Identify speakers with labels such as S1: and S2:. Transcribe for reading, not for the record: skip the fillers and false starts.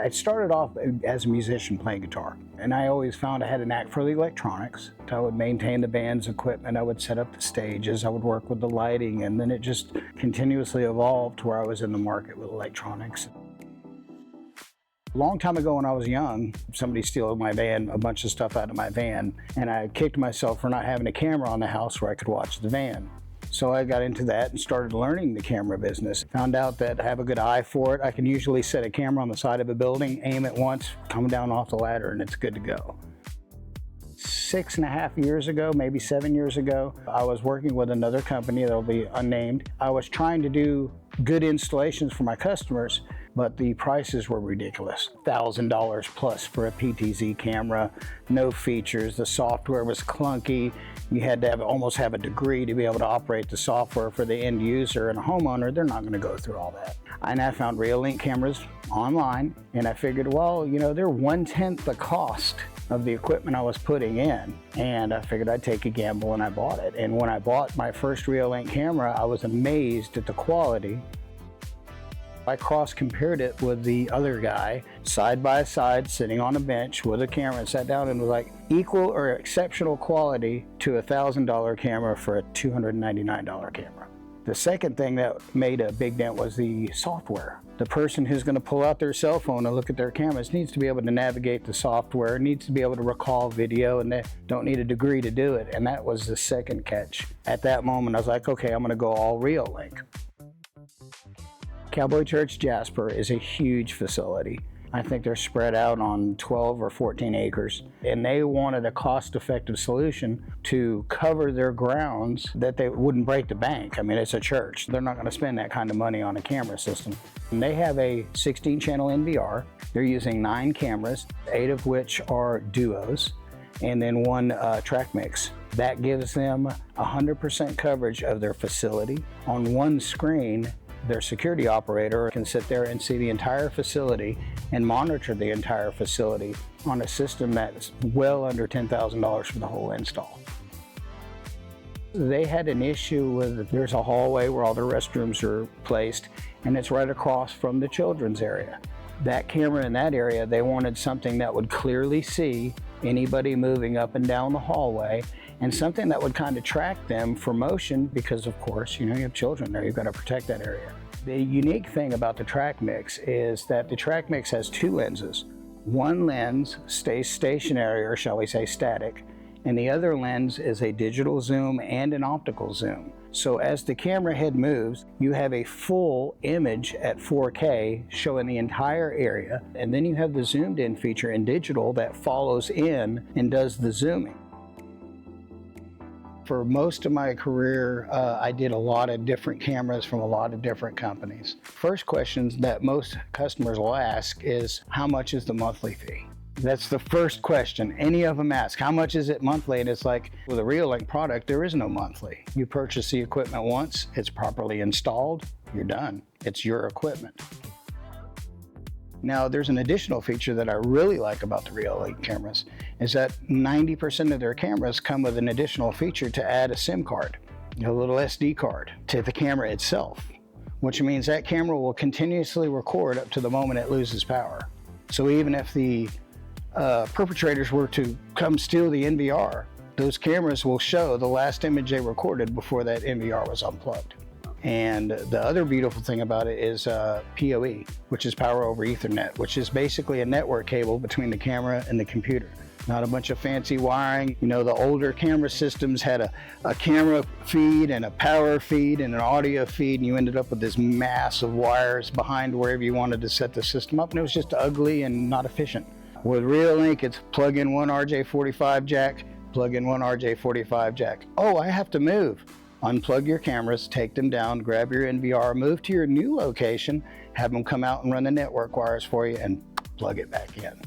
S1: I started off as a musician playing guitar, and I always found I had a knack for the electronics. I would maintain the band's equipment, I would set up the stages, I would work with the lighting, and then it just continuously evolved to where I was in the market with electronics. A long time ago when I was young, somebody stole my van, a bunch of stuff out of my van, and I kicked myself for not having a camera on the house where I could watch the van. So I got into that and started learning the camera business. Found out that I have a good eye for it. I can usually set a camera on the side of a building, aim it once, come down off the ladder, and it's good to go. 6.5 years ago, maybe 7 years ago, I was working with another company that'll be unnamed. I was trying to do good installations for my customers, but the prices were ridiculous. $1,000 plus for a PTZ camera, no features, the software was clunky. You had to almost have a degree to be able to operate the software. For the end user and a homeowner, they're not going to go through all that. And I found Reolink cameras online, and I figured, well, you know, they're 1/10 the cost of the equipment I was putting in, and I figured I'd take a gamble, and I bought it. And when I bought my first Reolink camera, I was amazed at the quality. I cross-compared it with the other guy, side by side, sitting on a bench with a camera, and sat down and was like, equal or exceptional quality to a $1,000 camera for a $299 camera. The second thing that made a big dent was the software. The person who's going to pull out their cell phone and look at their cameras needs to be able to navigate the software, needs to be able to recall video, and they don't need a degree to do it. And that was the second catch. At that moment, I was like, okay, I'm going to go all Reolink. Cowboy Church Jasper is a huge facility. I think they're spread out on 12 or 14 acres, and they wanted a cost-effective solution to cover their grounds that they wouldn't break the bank. I mean, it's a church. They're not going to spend that kind of money on a camera system. And they have a 16-channel NVR. They're using 9 cameras, 8 of which are duos, and then 1 track mix. That gives them 100% coverage of their facility. On one screen, their security operator can sit there and see the entire facility and monitor the entire facility on a system that's well under $10,000 for the whole install. They had an issue with, there's a hallway where all the restrooms are placed, and it's right across from the children's area. That camera in that area, they wanted something that would clearly see anybody moving up and down the hallway, and something that would kind of track them for motion, because of course, you know, you have children there, you've got to protect that area. The unique thing about the track mix is that the track mix has 2 lenses. One lens stays stationary, or shall we say static, and the other lens is a digital zoom and an optical zoom. So as the camera head moves, you have a full image at 4K showing the entire area, and then you have the zoomed in feature in digital that follows in and does the zooming. For most of my career, I did a lot of different cameras from a lot of different companies. First questions that most customers will ask is, how much is the monthly fee? That's the first question. Any of them ask, how much is it monthly? And it's like, with a Reolink product, there is no monthly. You purchase the equipment once, it's properly installed, you're done. It's your equipment. Now, there's an additional feature that I really like about the Reolink cameras, is that 90% of their cameras come with an additional feature to add a SIM card, a little SD card, to the camera itself, which means that camera will continuously record up to the moment it loses power. So even if the perpetrators were to come steal the NVR, those cameras will show the last image they recorded before that NVR was unplugged. And the other beautiful thing about it is PoE, which is power over Ethernet, which is basically a network cable between the camera and the computer. Not a bunch of fancy wiring. You know, the older camera systems had a camera feed and a power feed and an audio feed, and you ended up with this mass of wires behind wherever you wanted to set the system up, and it was just ugly and not efficient. With Reolink, it's plug in one RJ45 jack, plug in one RJ45 jack. Oh, I have to move. Unplug your cameras, take them down, grab your NVR, move to your new location, have them come out and run the network wires for you, and plug it back in.